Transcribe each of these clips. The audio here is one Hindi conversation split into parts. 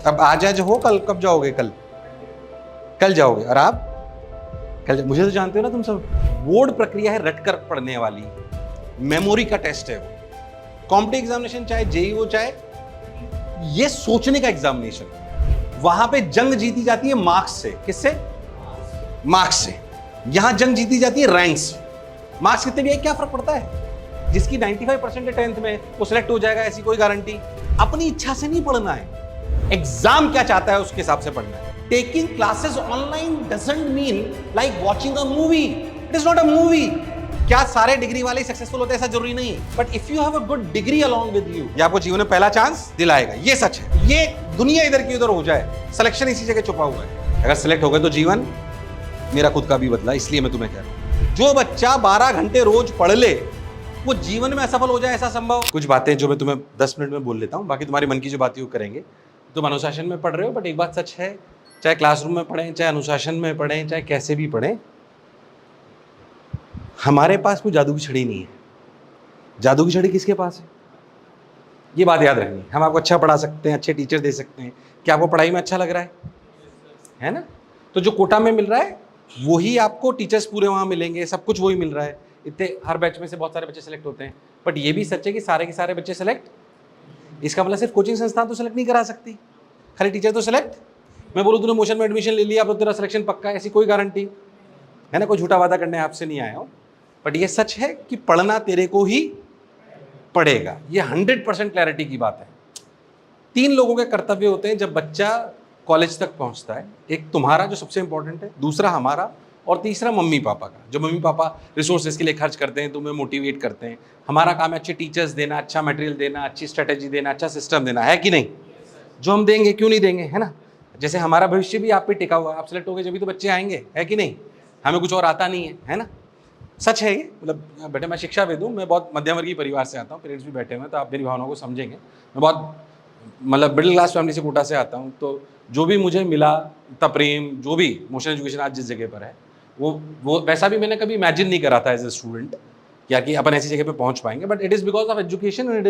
अब आज हो, कल कब जाओगे? कल कल जाओगे। और आप कल, मुझे तो जानते हो ना तुम सब। बोर्ड प्रक्रिया है रट कर पढ़ने वाली, मेमोरी का टेस्ट है वो। कॉम्पिटिटिव एग्जामिनेशन चाहे जेईई हो, चाहे ये सोचने का एग्जामिनेशन, वहां पे जंग जीती जाती है मार्क्स से। किससे? मार्क्स से। यहां जंग जीती जाती है रैंक से। मार्क्स कितने भी है क्या फर्क पड़ता है? जिसकी 95% है 10th में, वो सिलेक्ट हो जाएगा, ऐसी कोई गारंटी? अपनी इच्छा से नहीं पढ़ना है, एग्जाम क्या चाहता है उसके हिसाब से पढ़ना है। Taking classes online doesn't mean like watching a movie. It is not a movie. क्या सारे डिग्री वाले सक्सेसफुल होते हैं? ऐसा जरूरी नहीं है, but if you have a good degree along with you, ये आपको जीवन में पहला चांस दिलाएगा। ये सच है। ये दुनिया इधर की उधर हो जाए, सिलेक्शन इसी जगह छुपा हुआ है। अगर सिलेक्ट हो गए तो जीवन मेरा खुद का भी बदला। इसलिए मैं तुम्हें कह रहा हूं, जो बच्चा 12 घंटे रोज पढ़ ले वो जीवन में असफल हो जाए, ऐसा संभव? कुछ बातें जो मैं तुम्हें 10 मिनट में बोल लेता हूं, बाकी तुम्हारे मन की जो बातें वो करेंगे। तुम अनुशासन में पढ़ रहे हो, बट एक बात सच है, चाहे क्लासरूम में पढ़ें, चाहे अनुशासन में पढ़ें, चाहे कैसे भी पढ़ें, हमारे पास कोई जादू की छड़ी नहीं है। जादू की छड़ी किसके पास है? ये बात याद रखनी। हम आपको अच्छा पढ़ा सकते हैं, अच्छे टीचर दे सकते हैं। क्या आपको पढ़ाई में अच्छा लग रहा है ना? तो जो कोटा में मिल रहा है वही आपको टीचर्स पूरे वहां मिलेंगे, सब कुछ वही मिल रहा है। इतने हर बैच में से बहुत सारे बच्चे सेलेक्ट होते हैं, बट ये भी सच है कि सारे के सारे बच्चे सेलेक्ट, इसका मतलब सिर्फ कोचिंग संस्थान तो सेलेक्ट नहीं करा सकती, खाली टीचर तो सेलेक्ट। मैं बोलूँ तूने मोशन में एडमिशन ले लिया, अब तो तेरा सिलेक्शन पक्का है, ऐसी कोई गारंटी है ना? कोई झूठा वादा करने आपसे नहीं आया हूँ, बट ये सच है कि पढ़ना तेरे को ही पड़ेगा। ये 100% क्लैरिटी की बात है। 3 लोगों के कर्तव्य होते हैं जब बच्चा कॉलेज तक पहुंचता है। एक तुम्हारा जो सबसे इंपॉर्टेंट है, दूसरा हमारा, और तीसरा मम्मी पापा का। जो मम्मी पापा रिसोर्सेज के लिए खर्च करते हैं, तुम्हें मोटिवेट करते हैं। हमारा काम है अच्छे टीचर्स देना, अच्छा मटेरियल देना, अच्छी स्ट्रेटेजी देना, अच्छा सिस्टम देना, है कि नहीं? जो हम देंगे, क्यों नहीं देंगे, है ना? जैसे हमारा भविष्य भी आप पे टिका हुआ है। आप सेलेक्ट हो गए जब तो बच्चे आएंगे, है कि नहीं? हमें कुछ और आता नहीं है ना? सच है ये। मतलब बेटे मैं शिक्षाविद हूँ, मैं बहुत मध्यम वर्गीय परिवार से आता हूँ, पेरेंट्स भी बैठे हुए हैं, तो आप मेरी भावनाओं को समझेंगे। मैं बहुत मतलब मिडिल क्लास फैमिली से, कोटा से आता हूँ, तो जो भी मुझे मिला, तप्रेम, जो भी मोशन एजुकेशन आज जिस जगह पर है, वो वैसा भी मैंने कभी इमेजिन नहीं करा था एज ए स्टूडेंट, क्या कि अपन ऐसी जगह पे पहुंच पाएंगे। But it is because of education and it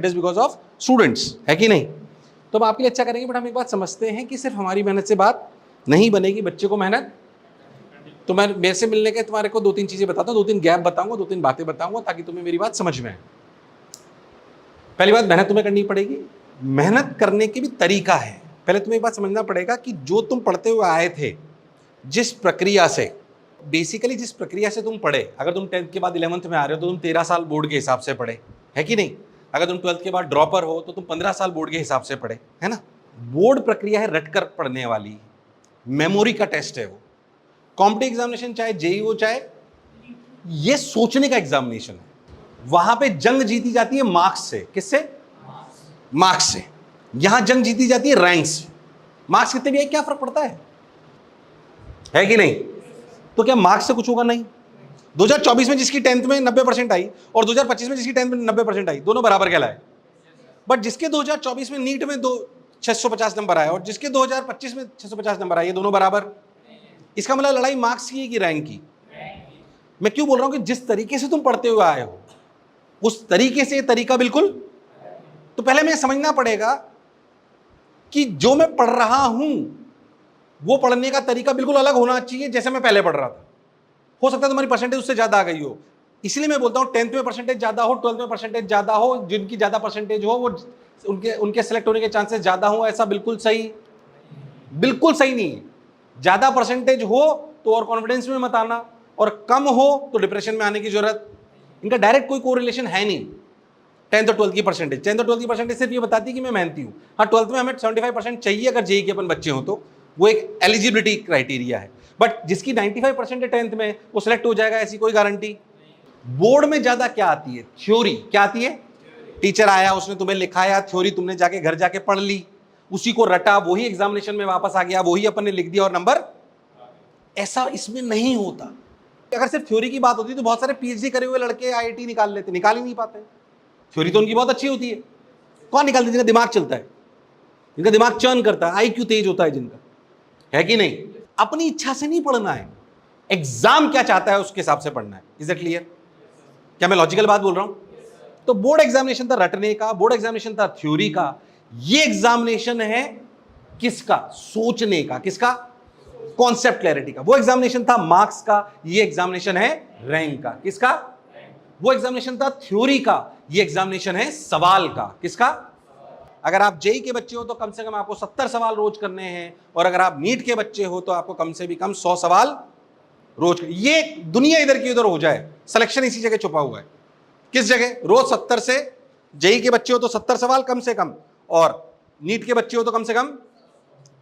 is because of students, है कि नहीं? तो हम आपके लिए अच्छा करेंगे, बट हम एक बात समझते हैं कि सिर्फ हमारी मेहनत से बात नहीं बनेगी, बच्चे को मेहनत। तो मैं मेरे से मिलने के तुम्हारे को 2-3 चीज़ें बताता हूँ, 2-3 गैप बताऊंगा, 2-3 बातें बताऊंगा, ताकि तुम्हें मेरी बात समझ में आए। पहली बात, मेहनत तुम्हें करनी पड़ेगी। मेहनत करने की भी तरीका है। पहले तुम्हें एक बात समझना पड़ेगा कि जो तुम पढ़ते हुए आए थे, जिस प्रक्रिया से, बेसिकली जिस प्रक्रिया से तुम पढ़े, अगर तुम 10th के बाद 11th में आ रहे हो तो तुम 13 साल बोर्ड के हिसाब से पढ़े, है कि नहीं? अगर तुम 12th के बाद ड्रॉपर हो तो तुम 15 साल बोर्ड के हिसाब से पढ़े, है ना? बोर्ड प्रक्रिया है रट कर पढ़ने वाली, मेमोरी का टेस्ट है वो। कॉम्पिटिटिव एग्जामिनेशन चाहे जेईई हो, चाहे ये सोचने का एग्जामिनेशन है, वहां पे जंग जीती जाती है मार्क्स से। किससे? मार्क्स से। यहां जंग जीती जाती है रैंक से। मार्क्स कितने भी है क्या फर्क पड़ता है कि नहीं? तो क्या मार्क्स से कुछ होगा? नहीं। 2024 में जिसकी 10th में 90% आई और 2025 में जिसकी 10th में 90% आई, दोनों बराबर कहलाए। बट जिसके 2024 में नीट में 650 नंबर आया और जिसके 2025 में 650 नंबर आए, ये दोनों बराबर। इसका मतलब लड़ाई मार्क्स की है कि रैंक की? मैं क्यों बोल रहा हूं कि जिस तरीके से तुम पढ़ते हुए आए हो उस तरीके से तरीका बिल्कुल। तो पहले मैं समझना पड़ेगा कि जो मैं पढ़ रहा हूं वो पढ़ने का तरीका बिल्कुल अलग होना चाहिए जैसे मैं पहले पढ़ रहा था। हो सकता है तुम्हारी परसेंटेज उससे ज्यादा आ गई हो, इसलिए मैं बोलता हूं 10th में परसेंटेज ज्यादा हो, 12th में परसेंटेज ज्यादा हो, जिनकी ज्यादा परसेंटेज हो वो उनके सेलेक्ट होने के चांसेस ज्यादा हो, ऐसा बिल्कुल सही नहीं है। ज्यादा परसेंटेज हो तो और कॉन्फिडेंस में मत आना, और कम हो तो डिप्रेशन में आने की जरूरत। इनका डायरेक्ट कोई कोरिलेशन है नहीं। 10th और 12th की परसेंटेज, 10th और 12th की परसेंटेज सिर्फ ये बताती है कि मैं मेहनती हूँ। हाँ, 12th में हमें 75% चाहिए अगर जेईई के अपन बच्चे हो तो, वो एक एलिजिबिलिटी क्राइटेरिया है। बट जिसकी 95% है 10th में, वो सिलेक्ट हो जाएगा, ऐसी कोई गारंटी? बोर्ड में ज्यादा क्या आती है? थ्योरी। क्या आती है? टीचर आया, उसने तुम्हें लिखाया, थ्योरी तुमने जाके घर जाके पढ़ ली, उसी को रटा, वही एग्जामिनेशन में वापस आ गया, वही अपन ने लिख दिया और नंबर। ऐसा इसमें नहीं होता। अगर सिर्फ थ्योरी की बात होती तो बहुत सारे पीएचडी करे हुए लड़के आईआईटी निकाल लेते, निकाल ही नहीं पाते। थ्योरी तो उनकी बहुत अच्छी होती है। कौन निकालते? जिनका दिमाग चलता है, जिनका दिमाग चर्न करता है, आईक्यू तेज होता है जिनका, है कि नहीं? अपनी इच्छा से नहीं पढ़ना है, एग्जाम क्या चाहता है उसके हिसाब से पढ़ना है। Is it clear? क्या मैं लॉजिकल बात बोल रहा हूं? तो बोर्ड एग्जामिनेशन था रटने का, बोर्ड एग्जामिनेशन था थ्योरी का, ये एग्जामिनेशन है किसका? सोचने का। किसका? कॉन्सेप्ट क्लैरिटी का। वो एग्जामिनेशन था मार्क्स का, ये एग्जामिनेशन है रैंक का। किसका? वो एग्जामिनेशन था थ्योरी का, ये एग्जामिनेशन है सवाल का। किसका? अगर आप जेई के बच्चे हो तो कम से कम आपको 70 सवाल रोज करने हैं, और अगर आप नीट के बच्चे हो तो आपको कम से भी कम 100 सवाल रोज। ये दुनिया इधर की उधर हो जाए, सिलेक्शन इसी जगह छुपा हुआ है। किस जगह? रोज 70 से, जेई के बच्चे हो तो 70 सवाल कम से कम, और नीट के बच्चे हो तो कम से कम।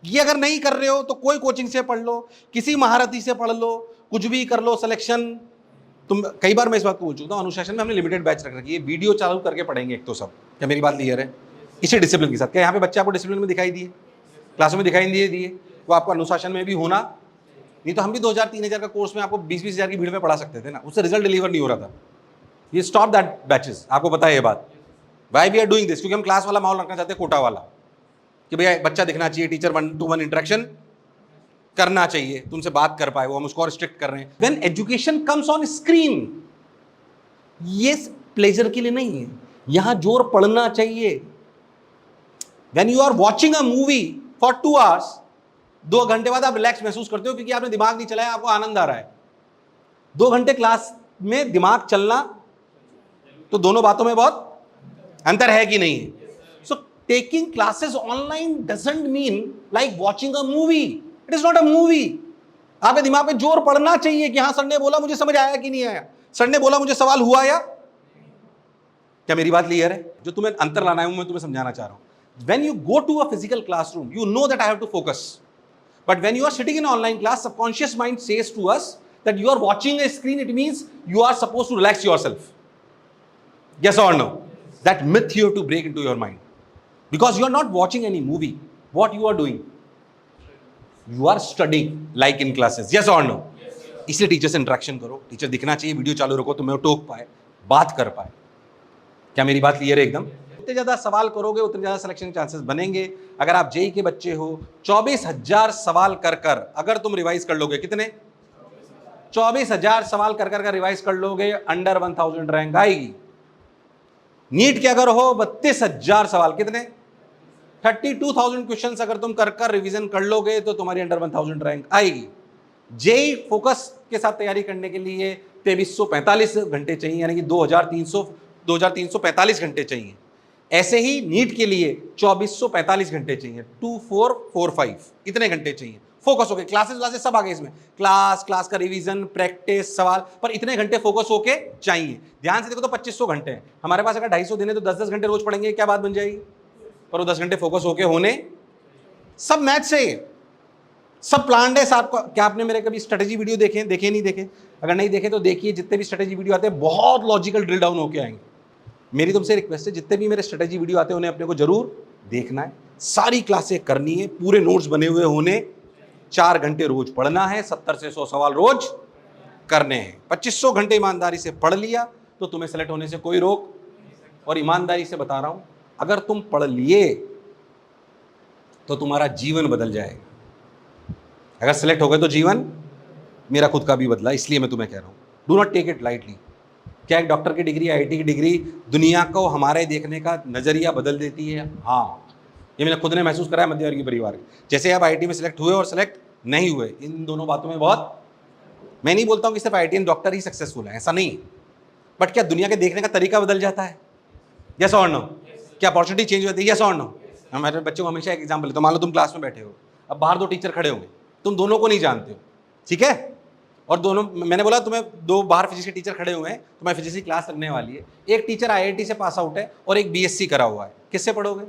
ये अगर नहीं कर रहे हो तो कोई कोचिंग से पढ़ लो, किसी महारथी से पढ़ लो, कुछ भी कर लो, सिलेक्शन तुम। कई बार मैं इस बात को बोल चुका हूं, अनुशासन में हमने लिमिटेड बैच रख रखी है, वीडियो चालू करके पढ़ेंगे एक तो सब। क्या मेरी बात क्लियर है? इसी डिसिप्लिन के साथ। क्या यहाँ पे बच्चे आपको डिसिप्लिन में दिखाई दिए, क्लासों में दिखाई दिए? वो आपको अनुशासन में भी होना। नहीं तो हम भी 2000-3000 का कोर्स में आपको 20-20 हज़ार की भीड़ में पढ़ा सकते थे ना, उससे रिजल्ट डिलीवर नहीं हो रहा था। ये स्टॉप दैट बैचेस। आपको पता है ये बात? Why we are doing this? क्योंकि हम क्लास वाला माहौल रखना चाहते हैं, कोटा वाला, कि भैया बच्चा दिखना चाहिए, टीचर 1-to-1 इंटरेक्शन करना चाहिए, तुमसे बात कर पाए, वो हम उसको रिस्ट्रिक्ट कर रहे हैं। When education comes on screen, ये प्लेजर के लिए नहीं है, यहां जोर पड़ना चाहिए। When you are watching a movie for 2 hours, 2 घंटे बाद आप रिलैक्स महसूस करते हो क्योंकि आपने दिमाग नहीं चलाया, आपको आनंद आ रहा है। 2 घंटे क्लास में दिमाग चलना, तो दोनों बातों में बहुत अंतर है कि नहीं है? So taking classes online doesn't mean like watching a movie. It is not a movie. आपके दिमाग पे जोर पड़ना चाहिए कि हाँ सर ने बोला, मुझे समझ आया कि नहीं आया, सर ने बोला, मुझे सवाल हुआ या। क्या मेरी बात क्लियर है? जो तुम्हें अंतर लाना है वो मैं तुम्हें समझाना चाह रहा हूं। When you go to a physical classroom, you know that I have to focus. But when you are sitting in an online class, subconscious mind says to us that you are watching a screen, it means you are supposed to relax yourself. Yes or no? That myth you have to break into your mind. Because you are not watching any movie. What you are doing? You are studying like in classes. Yes or no? इसलिए टीचर से इंटरेक्शन करो, टीचर दिखना चाहिए, वीडियो चालू रखो, तुम्हें टोक पाए, बात कर पाए। क्या मेरी बात क्लियर है एकदम? जितने ज़्यादा सवाल करोगे उतने ज़्यादा सिलेक्शन के चांसेस बनेंगे। अगर आप जेई के बच्चे हो, 24,000 सवाल कर कर अगर तुम रिवाइज कर लोगे, कितने? 24,000 सवाल कर कर रिवाइज कर लोगे, अंडर 1000 रैंक आएगी। नीट के अगर हो 32,000 सवाल, कितने? 32,000 क्वेश्चंस अगर तुम कर कर रिवीजन कर लोगे तो तुम्हारी अंडर 1000 रैंक आएगी। जेई फोकस के साथ तैयारी करने के लिए 2345 घंटे चाहिए, यानी कि 2345 घंटे चाहिए। ऐसे ही नीट के लिए 2445 घंटे चाहिए, 2445 इतने घंटे चाहिए। फोकस होके क्लासेस सब आ गए इसमें, क्लास का रिवीजन, प्रैक्टिस, सवाल, पर इतने घंटे फोकस होके चाहिए। ध्यान से देखो तो 2500 घंटे हैं हमारे पास। अगर 250 दिन है तो 10-10 घंटे रोज पढ़ेंगे, क्या बात बन जाएगी? पर वो 10 घंटे फोकस होके होने, सब मैथ से, सब प्लान्ड है साथ। क्या आपने मेरे कभी स्ट्रेटेजी वीडियो देखे नहीं देखे? अगर नहीं देखे तो देखिए, जितने भी स्ट्रेटेजी वीडियो आते हैं बहुत लॉजिकल ड्रिल डाउन होके आएंगे। मेरी तुमसे रिक्वेस्ट है, जितने भी मेरे स्ट्रेटेजी वीडियो आते हैं उन्हें अपने को जरूर देखना है, सारी क्लासें करनी है, पूरे नोट्स बने हुए होने, 4 घंटे रोज पढ़ना है, 70 से 100 सवाल रोज करने हैं। 2500 घंटे ईमानदारी से पढ़ लिया तो तुम्हें सेलेक्ट होने से कोई रोक। और ईमानदारी से बता रहा हूं, अगर तुम पढ़ लिए तो तुम्हारा जीवन बदल जाएगा। अगर सेलेक्ट हो गए तो जीवन, मेरा खुद का भी बदला, इसलिए मैं तुम्हें कह रहा हूं, do not take it lightly. क्या एक डॉक्टर की डिग्री, आईआईटी की डिग्री दुनिया को हमारे देखने का नजरिया बदल देती है? हाँ, ये मैंने खुद ने महसूस करा है मध्यवर्गीय परिवार के। जैसे आप आईआईटी में सिलेक्ट हुए और सिलेक्ट नहीं हुए, इन दोनों बातों में बहुत, मैं नहीं बोलता हूँ कि सिर्फ आईआईटी डॉक्टर ही सक्सेसफुल है, ऐसा नहीं, बट क्या दुनिया के देखने का तरीका बदल जाता है? यस और नो? क्या अपॉर्चुनिटी चेंज होती है? यस और नो? हमारे बच्चों को हमेशा एक एग्जाम्पल लेता हूं, मान लो तुम क्लास में बैठे हो, अब बाहर 2 टीचर खड़े होंगे, तुम दोनों को नहीं जानते हो, ठीक है? और दोनों, मैंने बोला तुम्हें 2 बाहर फिजिक्स के टीचर खड़े हुए हैं, तुम्हें फिजिक्स की क्लास लगने वाली है, एक टीचर आईआईटी से पास आउट है और एक बीएससी करा हुआ है, किससे पढ़ोगे?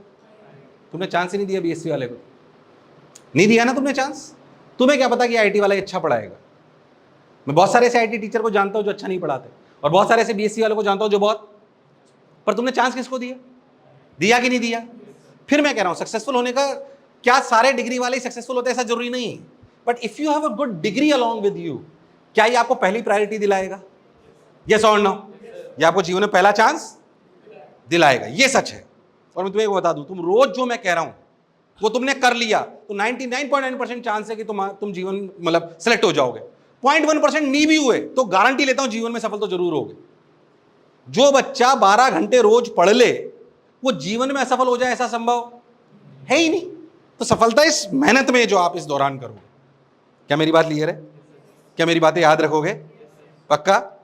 तुमने चांस ही नहीं दिया बीएससी वाले को, नहीं दिया ना तुमने चांस। तुम्हें क्या पता कि आईआईटी वाला अच्छा पढ़ाएगा? मैं बहुत सारे ऐसे आईआईटी टीचर को जानता हूं जो अच्छा नहीं पढ़ाते, और बहुत सारे ऐसे बीएससी वालों को जानता हूं जो बहुत, पर तुमने चांस किसको दिया कि नहीं दिया? फिर मैं कह रहा हूं, सक्सेसफुल होने का क्या सारे डिग्री वाले ही सक्सेसफुल होते हैं? ऐसा जरूरी नहीं है, but if you have a good degree along with you, क्या ये आपको पहली प्रायोरिटी दिलाएगा? यस और नो? ये आपको जीवन में पहला चांस दिलाएगा, ये सच है। और मैं तुम्हें बता दूं, तुम रोज जो मैं कह रहा हूं वो तुमने कर लिया तो 99.9% चांस है कि तुम जीवन मतलब सेलेक्ट हो जाओगे। 0.1% नहीं भी हुए तो गारंटी लेता हूं जीवन में सफल तो जरूर होगे। जो बच्चा 12 घंटे रोज पढ़ ले वो जीवन में असफल हो जाए, ऐसा संभव है ही नहीं। तो सफलता इस मेहनत में जो आप इस दौरान करोगे। क्या मेरी बात क्लियर है? क्या मेरी बातें याद रखोगे? पक्का?